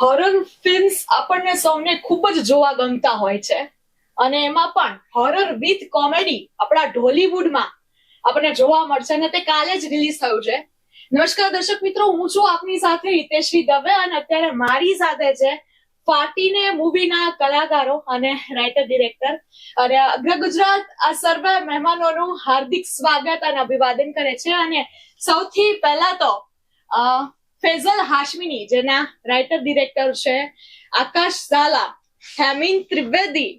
Horror films આપણને સૌને ખૂબ જ જોવા ગમતા હોય છે અને એમાં પણ હોરર વિથ કોમેડી આપણા ઢોલીવુડમાં આપણને જોવા મળશે અને તે કાલે જ રિલીઝ થયું છે. નમસ્કાર દર્શક મિત્રો, હું છું આપની સાથે હિતેશ્રી દવે અને અત્યારે મારી સાથે છે ફાટીને મૂવીના કલાકારો અને રાઇટર ડિરેક્ટર અને અગ્ર ગુજરાત આ સર્વે મહેમાનોનું હાર્દિક સ્વાગત અને અભિવાદન કરે છે. અને સૌથી પહેલા તો ફૈઝલ હાશમીની જેના રાઇટર ડિરેક્ટર છે આકાશ ઝાલા, હેમિન ત્રિવેદી,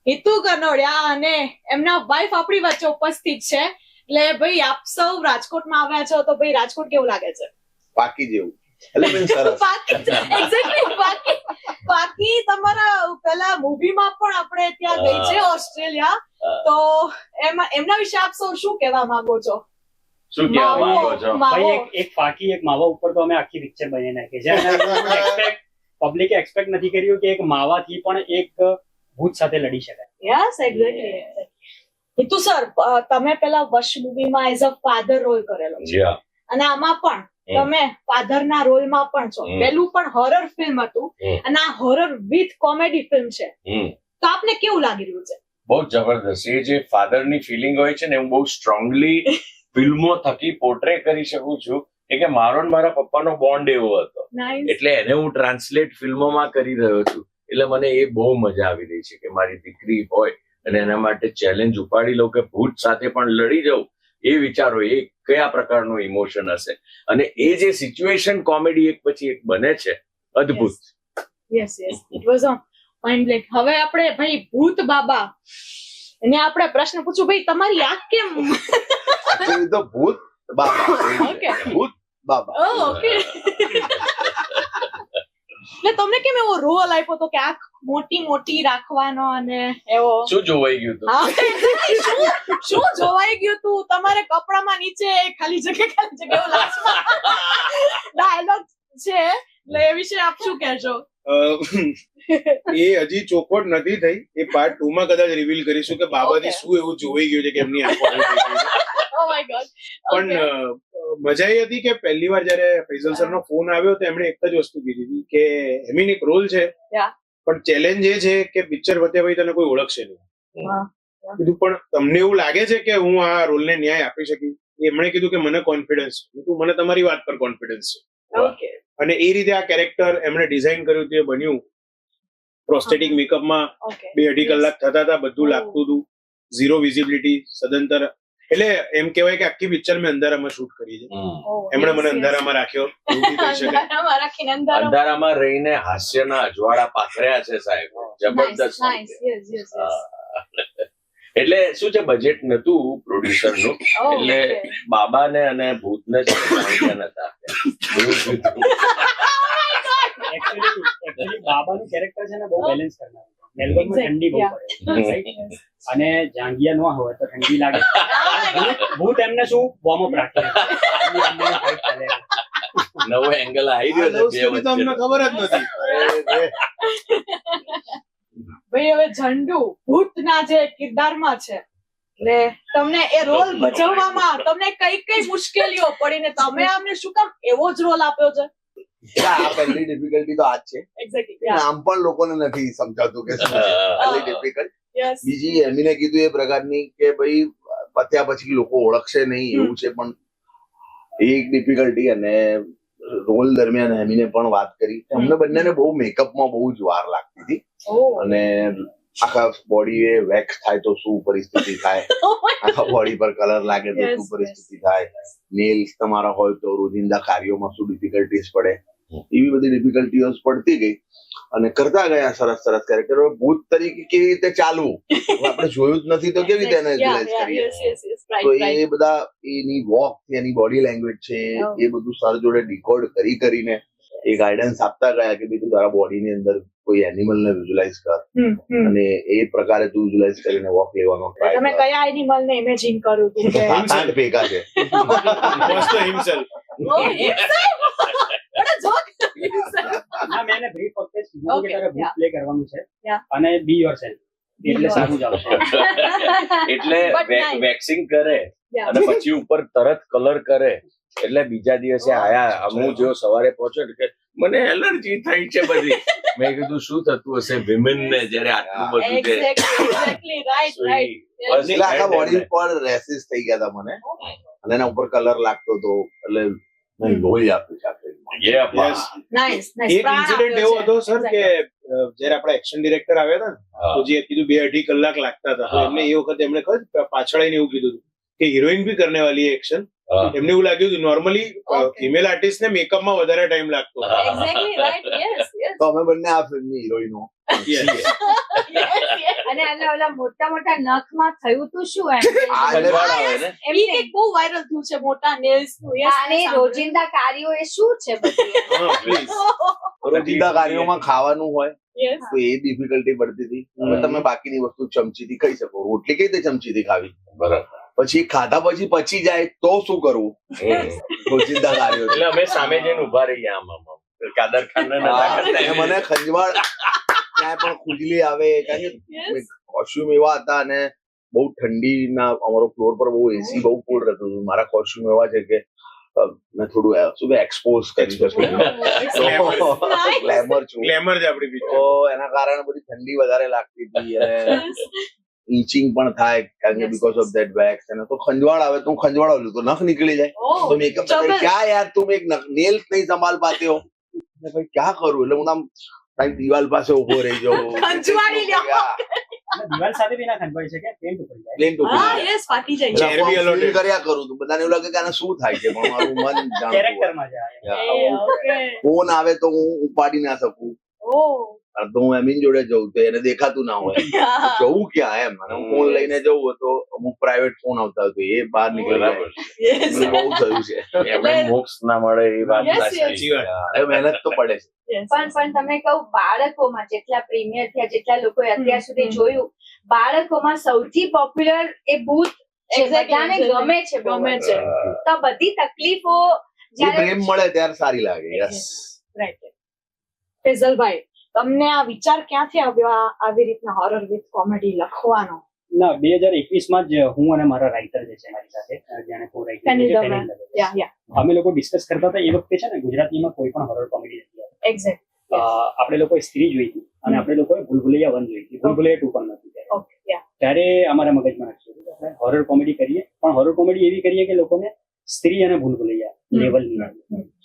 હિતુ કનોડિયા અને એમના વાઇફ આપણી વચ્ચે ઉપસ્થિત છે. એટલે ભાઈ આપ સૌ રાજકોટમાં આવ્યા છો તો ભાઈ રાજકોટ કેવું લાગે છે? પાકી જેવું. બાકી તમારા પેલા મૂવીમાં પણ આપણે ત્યાં ગઈ છે ઓસ્ટ્રેલિયા, તો એમના વિશે આપ સૌ શું કહેવા માંગો છો? શું કહેવા માંગો છો? ભાઈ એક ફાકી એક માવા ઉપર તો અમે આખી પિક્ચર બની નાખી છે. પબ્લિકે એક્સપેક્ટ નથી કર્યું કે એક માવાથી પણ એક ભૂત સાથે લડી શકાય. Yes, exactly. હિતુ સર, તમે પેલા વશ મૂવીમાં એઝ અ ફાધર રોલ કરેલો છે અને આમાં પણ તમે ફાધરના રોલમાં પણ છો. પેલું પણ હોરર ફિલ્મ હતું અને આ હોરર વિથ કોમેડી ફિલ્મ છે, તો આપને કેવું લાગી રહ્યું છે? બહુ જબરદસ્ત. એ જે ફાધર ની ફિલિંગ હોય છે ને, હું બહુ સ્ટ્રોંગલી ફિલ્મો થકી પોર્ટ્રે કરી શકું છું કે મારો ને મારા પપ્પાનો બોન્ડ એવો હતો, એટલે એને હું ટ્રાન્સલેટ ફિલ્મોમાં કરી રહ્યો છું. એટલે મને એ બહુ મજા આવી રહી છે કે મારી દીકરી હોય અને એના માટે ચેલેન્જ ઉપાડી લઉં કે ભૂત સાથે પણ લડી જાઉં. એ વિચારો એ કયા પ્રકારનું ઇમોશન હશે અને એ જે સિચ્યુએશન કોમેડી એક પછી એક બને છે, અદ્ભુત. Yes yes, it was mind blowing. હવે આપણે ભાઈ ભૂત બાબા એને આપણે પ્રશ્ન પૂછું, ભાઈ તમારી આંખ કેમ? તો ભૂત બાબા. ઓકે, ભૂત બાબા. ઓકે. એટલે તમને કેમ એવો રોલ આપ્યો તો કે આંખ મોટી મોટી રાખવાનો અને એવો? શું જોવાઈ ગયું હતું? શું જોવાઈ ગયું તું? તમારે કપડામાં નીચે ખાલી જગ્યા લાસ્ટમાં ડાયલોગ છે, એટલે એ વિશે આપ શું કહેશો? એ હજી ચોખવટ નથી થઈ. એ પાર્ટ 2 માં કદાચ રિવીલ કરીશું કે બાબાથી શું એવું જોવાઈ ગયું છે કે એમની આંખો ઓ માય ગોડ. પણ મજા એ હતી કે પહેલી વાર જયારે ફૈઝલ સર નો ફોન આવ્યો તો એમણે એક જ વસ્તુ કીધી હતી કે હેમિન એક રોલ છે, પણ ચેલેન્જ એ છે કે પિક્ચર પત્યા પછી તને કોઈ ઓળખશે નહીં. કીધું પણ તમને એવું લાગે છે કે હું આ રોલને ન્યાય આપી શકી? એમણે કીધું કે મને કોન્ફિડન્સ છે. મને તમારી વાત પર કોન્ફિડન્સ છે. અને એ રીતે આ કેરેક્ટર એમણે ડિઝાઇન કર્યું હતું, એ બન્યું. પ્રોસ્થેટિક મેકઅપમાં 2-2.5 કલાક થતા હતા, બધું લાગતું હતું, ઝીરો વિઝિબિલિટી સદંતર. એટલે એમ કહેવાય કે આખી પિક્ચર મેં અંધારામાં શૂટ કરી છે. એમણે મને અંધારામાં રાખ્યો. અંધારામાં રહીને હાસ્યના અજવાળા પાથર્યા છે સાહેબ, જબરદસ્ત. એટલે શું છે, બજેટ નતું પ્રોડ્યુસર નું, એટલે બાબાને અને ભૂતને જ નતા. એકચ્યુઅલી બાબાનું કેરેક્ટર છે ને બહુ બેલેન્સ કરનાર. મેલબોર્નમાં ઠંડી બહુ પડે અને જાંગિયા ન હોય તો ઠંડી લાગે. ભૂત એમને શું વોર્મ અપ રાખે. નવો એંગલ આવી ગયો છે, તમને ખબર જ નથી. ભાઈ હવે ઝંડુ ભૂતના જે કિરદારમાં છે, એટલે તમને એ રોલ ભજવવામાં તમને કઈ કઈ મુશ્કેલીઓ પડી ને તમે અમને શું કામ એવો જ રોલ આપ્યો છે? આ પહેલી ડિફિકલ્ટી તો આ જ છે. નામ પણ લોકોને નથી સમજાતું કે શું છે પહેલી ડિફિકલ્ટ. બીજી એમીને કીધું એ પ્રકારની કે ભાઈ પત્યા પછી લોકો ઓળખશે નહીં એવું છે, પણ એક ડિફિકલ્ટી. અને રોલ દરમિયાન એમીને પણ વાત કરી, અમને બંનેને બહુ મેકઅપમાં બહુ જ વાર લાગતી હતી. અને આખા બોડી એ વેક્સ થાય તો શું પરિસ્થિતિ થાય, આખા બોડી પર કલર લાગે તો શું પરિસ્થિતિ થાય, નેલ્સ તમારા હોય તો રોજિંદા કાર્યોમાં શું ડિફિકલ્ટીઝ પડે, એવી બધી ડિફિકલ્ટીઓ પડતી ગઈ અને કરતા ગયા સરસ સરસ કેરેક્ટર. ભૂત તરીકે કેવી રીતે ચાલવું આપણે જોયું જ નથી તો કેવી રીતે એને વિઝ્યુઅલાઇઝ કરીએ? તો એ બધા એની વોક, એની બોડી લેંગ્વેજ છે, એ બધું સર જોડે ડીકોડ કરીને એ ગાઈડન્સ આપતા ગયા કે ભાઈ તું તારા બોડીની અંદર કોઈ એનિમલ ને વિઝ્યુઅલાઇઝ કર અને એ પ્રકારે તું વિઝ્યુઅલાઇઝ કરીને વોક લેવાનો ટ્રાય કર. તમે કયા એનિમલ ને ઇમેજિન કર્યું હતું? 7-8 ભેગા છે. મેં એને બ્રીફ વખતે જ કીધું કે તારે ભૂત પ્લે કરવાનું છે અને બી યોરસેલ્ફ, એટલે સારું જ આવશે. એટલે વેક્સિંગ કરે અને પછી ઉપર તરત કલર કરે એટલે બીજા દિવસે આયા હું જો સવારે પહોંચ્યો ને કે મને એલર્જી થઈ છે બધી. મેં કીધું શું થતું હશે વિમેન ને જયારે આટલું બધું છે. એક્ઝેક્ટલી રાઈટ એટલે આખા બોડી પર રેસીસ થઈ ગયા હતા મને, અને એના ઉપર કલર લાગતો હતો, એટલે મેં લોહી આપ્યું સાથે. નાઈસ એક ઇન્સિડન્ટ એવો હતો સર કે જયારે આપણા એક્શન ડિરેક્ટર આવ્યા હતા ને, તો જે કીધું 2-2.5 કલાક લાગતા હતા, તો એમને એ વખતે એમણે પાછળ આવીને એવું કીધું હતું કે હિરોઈન બી કરને વાલી એક્શન. એમને એવું લાગ્યું હતું નોર્મલી ફિમેલ આર્ટિસ્ટ ને મેકઅપ માં વધારે ટાઈમ લાગતો. એક્ઝેક્ટલી રાઈટ યસ યસ તો અમે બંને આ ફિલ્મની હિરોઈનો. અને ઓલા મોટા મોટા નખમાં થયું તું શું એમ ઈ એક બહુ વાયરલ થયું છે મોટા નેલ્સ નું. યસ અને રોજિંદા કાર્યો એ શું છે બધી રોજિંદા કાર્યોમાં ખાવાનું હોય યસ તો એ ડિફિકલ્ટી પડતી હતી. હવે તમે બાકીની વસ્તુ ચમચીથી ખાઈ શકો, રોટલી કઈ રીતે ચમચીથી ખાવી, બરાબર. પછી ખાધા પછી પચી જાય તો શું કરવું, રોજિંદા કાર્યો. એટલે અમે સામે જઈને ઉભા રહીએ આમ કાદર ખાન ને મને ખંજવાળ, ક્યાંય પણ ખુજલી આવે, કારણ કે કોસ્ટ્યુમ એવા હતા અને બહુ ઠંડીના, અમારો ફ્લોર પર બહુ એસી બહુ ફૂલ રહેતું હતું. મારા કોસ્ટ્યુમ એવા છે કે મેં થોડું શું કે એક્સપોઝ કરી શકું, ગ્લેમર છું, ગ્લેમર જ આપણી પીછે. તો એના કારણે બધી ઠંડી વધારે લાગતી હતી અને ઈચિંગ પણ થાય, કારણ કે બીકોઝ ઓફ ધેટ વેક્સ. અને તો ખંજવાળ આવે તો હું ખંજવાળું તો નખ નીકળી જાય, તો મેકઅપ ક્યાં યાર તું એક નેલ્સ નહીં સંભાળ પાતે હો, ભાઈ ક્યાં કરું. એટલે હું આમ દિવાલ પાસે ઉભો રહી જાઉં, ખંજવાળી લ્યો. દિવાલ સાથે બી ના ખંભાઈ શકે, પેન્ટ ઉપર જાય. પ્લેન ટુ હા યસ ફાટી જાય. ફીલ કર્યા કરું તો બધાને એવું લાગે કે આને શું થાય છે, પણ મારું મન જાણતું કેરેક્ટરમાં જાય. ઓકે ફોન આવે તો હું ઉપાડી ના શકું, ઓ તો હું એમીન જોડે જઉં તો એને દેખાતું ના હોય, જવું ક્યાં એમ. અને હું ફોન લઈને જવું તો અમુક પ્રાઇવેટ ફોન આવતા હોય તો એ બહાર નીકળી જાય. યસ બહુ થયું છે, એમને મોક્ષ ના મળે એ વાત Yes, સાચી. હવે મહેનત તો પડે છે. પણ તમે કહું બાળકોમાં જેટલા પ્રીમિયર થયા, જેટલા લોકોએ અત્યાર સુધી જોયું, બાળકોમાં સૌથી પોપ્યુલર એ ભૂત છે, બધાને ગમે છે, ગમે છે. તો બધી તકલીફો જે પ્રેમ મળે ત્યારે સારી લાગે. Yes, right. ફેઝલભાઈ, તમને આ વિચાર ક્યાંથી આવ્યો આવી રીતના હોરર વિથ કોમેડી લખવાનો? ના, 2021 જ હું અને મારા રાઇટર જે છે મારી સાથે, જેને યા અમે લોકો ડિસ્કસ કરતા હતા. એ વખતે છે ને ગુજરાતીમાં કોઈ પણ હોરર કોમેડી નથી આવી. એક્ઝેક્ટ. આપણે લોકોએ સ્ત્રી જોઈ હતી અને આપણે લોકોએ ભૂલભુલૈયા 1 જોઈ હતી. ભૂલભુલૈયા 2 પણ નથી. ઓકે યા ત્યારે અમારા મગજમાં નક્કી હતું આપણે હોરર કોમેડી કરીએ, પણ હોરર કોમેડી એવી કરીએ કે લોકોને સ્ત્રી અને ભૂલભુલૈયા લેવલની લાગે,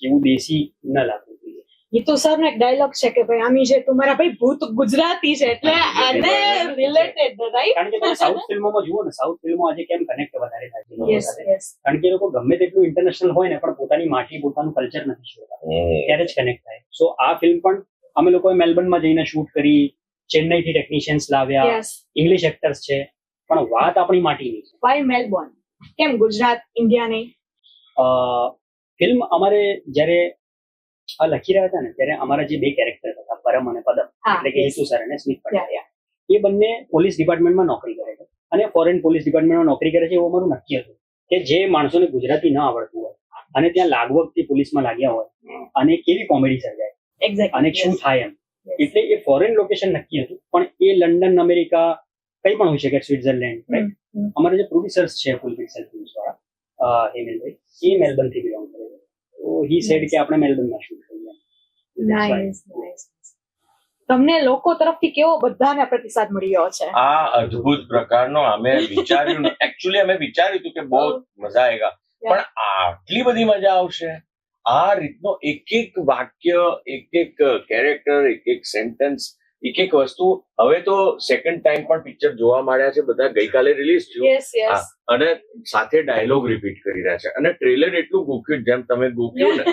એવું દેશી ન લાગવું જોઈએ. એ તો સર નો એક ડાયલોગ છે કે ભાઈ આમી છે તમારા ભાઈ ભૂત ગુજરાતી છે એટલે આને રિલેટેડ રાઈટ. કારણ કે તમે સાઉથ ફિલ્મોમાં જુઓ ને, સાઉથ ફિલ્મો આજે કેમ કનેક્ટ વધારે થાય છે લોકો યસ સાથે? યસ કારણ કે એ લોકો ગમે તેટલું ઇન્ટરનેશનલ હોય ને પણ પોતાની માટી, પોતાનું કલ્ચર નથી જોતા, ત્યારે જ કનેક્ટ થાય. સો આ ફિલ્મ પણ અમે લોકોએ મેલબર્નમાં જઈને શૂટ કરી, ચેન્નઈથી ટેકનિશિયન્સ લાવ્યા, યસ. ઇંગ્લિશ એક્ટર્સ છે, પણ વાત આપણી માટીની છે. Why Melbourne? કેમ ગુજરાત, ઇન્ડિયા નહીં? ફિલ્મ અમારે જયારે આ લખી રહ્યા હતા ને, ત્યારે અમારા જે 2 કેરેક્ટર હતા, પરમ અને પદમ, એટલે કે હેતુ સર અને સ્મિત પટેલ, એ બંને પોલીસ ડિપાર્ટમેન્ટમાં નોકરી કરે છે અને ફોરેન પોલીસ ડિપાર્ટમેન્ટમાં નોકરી કરે છે. એવું અમારું નક્કી હતું કે જે માણસોને ગુજરાતી ન આવડતું હોય અને ત્યાં લાગવગથી પોલીસમાં લાગ્યા હોય અને કેવી કોમેડી સર્જાય અને શું થાય એમ, એટલે એ ફોરેન લોકેશન નક્કી હતું. પણ એ લંડન, અમેરિકા, કઈ પણ હોઈ શકે, સ્વિટ્ઝરલેન્ડ, રાઈટ. અમારા જે પ્રોડ્યુસર્સ છે ફૂલ પિક્સેલ ફિલ્મ્સ વાળા, હેમેલભાઈ, એ મેલબર્ન થી બિલોંગ કરે છે. તો હી સેડ કે આપણે મેલબર્નમાં શૂટ કરીએ. Nice nice. તમને લોકો તરફથી કેવો બધાને પ્રતિસાદ મળ્યો છે? આ અદ્ભુત પ્રકારનો અમે વિચાર્યું, એકચ્યુઅલી અમે વિચાર્યું હતું કે બહુ મજા આવેગા, પણ આટલી બધી મજા આવશે. આ રીતનો એક એક વાક્ય, એક એક કેરેક્ટર, એક એક સેન્ટેન્સ, એક એક વસ્તુ. હવે તો સેકન્ડ ટાઈમ પણ પિક્ચર જોવા મળ્યા છે બધા, ગઈકાલે રિલીઝ થયું. Yes yes. અને સાથે ડાયલોગ રિપીટ કરી રહ્યા છે અને ટ્રેલર એટલું ગોખ્યું, જેમ તમે ગોખ્યું ને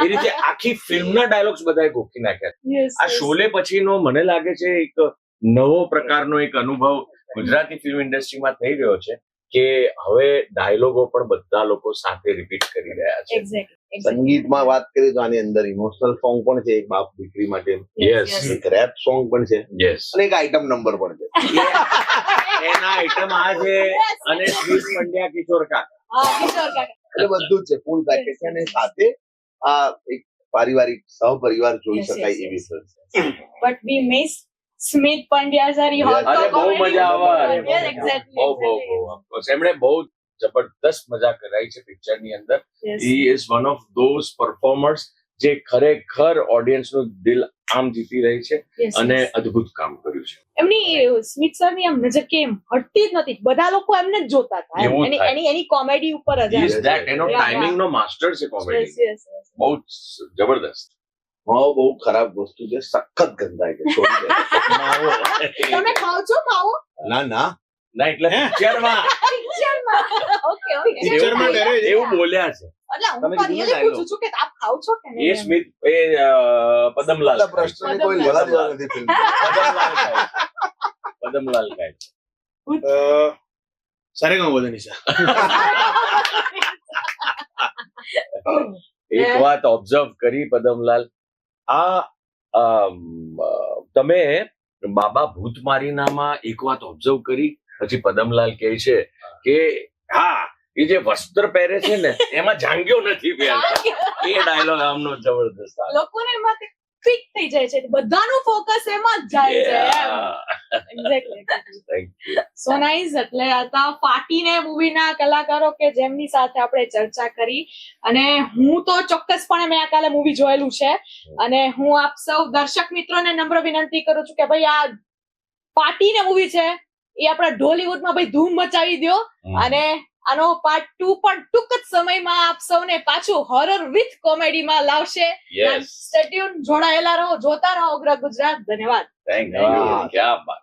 એ રીતે આખી ફિલ્મના ડાયલોગ્સ બધાએ ગોખી નાખ્યા. આ શોલે પછીનો મને લાગે છે એક નવો પ્રકારનો એક અનુભવ ગુજરાતી ફિલ્મ ઇન્ડસ્ટ્રીમાં થઈ રહ્યો છે કે હવે ડાયલોગો પણ બધા લોકો સાથે રિપીટ કરી રહ્યા છે. એક્ઝેક્ટ. સંગીતમાં વાત કરીએ તો આની અંદર ઇમોશનલ સોંગ પણ છે, એક બાપ દીકરી માટે, યસ એક રેપ સોંગ પણ છે, યસ. અને એક આઈટમ નંબર પણ છે. એના આઈટમ આ છે અને શ્રી પંડ્યા કિશોર કાકા, એટલે બધું જ છે, ફૂલ પેકેજ છે. અને સાથે આ એક પારિવારિક સહપરિવાર જોઈ શકાય એવી ફિલ્મ છે. But we miss Smit Pandya sir. અરે બહુ મજા આવે, બહુ એમણે બહુ જબરદસ્ત મજા કરાઈ છે પિક્ચરની અંદર. Yes. He is one of those performers જે ખરેખર ઓડિયન્સનું દિલ આમ જીતી રહી છે Yes, અને yes. અદ્ભુત કામ કર્યું છે. એમની સ્મિત સરની આમ નજર કેમ હટતી જ નથી, બધા લોકો એમને જ જોતા હતા એમ. એવું એની થાય. એની એની કોમેડી ઉપર જ He એમ. is that, એનો Yeah, ટાઈમિંગ નો માસ્ટર છે Yes, કોમેડી. yes, yes. બહુ જ જબરદસ્ત. માવો બહુ ખરાબ વસ્તુ છે, સખત ગંધાય છે, છોડી દે. તમે ખાવ છો માવો? ના ના ના એટલે પિક્ચરમાં પિક્ચરમાં. Okay, okay. પિક્ચરમાં ડરે છે. એવું બોલ્યા છે. એટલે હું તમે તો કીધું ને really પૂછું છું કે આપ ખાવ છો કે એ નહીં એમ? સ્મિત એ પદમલાલ બધા પ્રશ્નને કોઈ લેવા દેવા નથી ફિલ્મ. પદમલાલ ખાય છે. પદમલાલ ખાય છે. સારેગામ વધુ નિશા. એક વાત ઓબ્ઝર્વ કરી પદમલાલ, આ તમે બાબા ભૂતમારીનામાં એક વાત ઓબ્ઝર્વ કરી, પછી પદમલાલ કહે છે કે હા એ જે વસ્ત્ર પહેરે છે ને એમાં જાંગ્યો નથી પહેરતા. એ ડાયલોગ આમનો જબરદસ્ત આવે. લોકોને એમાં ફિટ થઈ જાય છે, બધાનું ફોકસ એમાં જ જાય છે એમ. Exactly. Thank you. So nice. એટલે હતા ફાટીને મૂવીના કલાકારો કે જેમની સાથે આપણે ચર્ચા કરી, અને હું તો ચોક્કસપણે મેં આ કાલે મૂવી જોયેલું છે, અને હું આપ સૌ દર્શક મિત્રોને નમ્ર વિનંતી કરું છું કે ભાઈ આ ફાટીને મૂવી છે એ આપણા ઢોલીવુડમાં ભાઈ ધૂમ મચાવી દો, અને આનો પાર્ટ 2 પણ ટૂંક જ સમયમાં આપ સૌને પાછું હોરર વિથ કોમેડીમાં લાવશે. Yes. સ્ટે ટ્યુન, જોડાયેલા રહો, જોતા રહો અગ્ર ગુજરાત. ધન્યવાદ. Thank you. ક્યા બાત.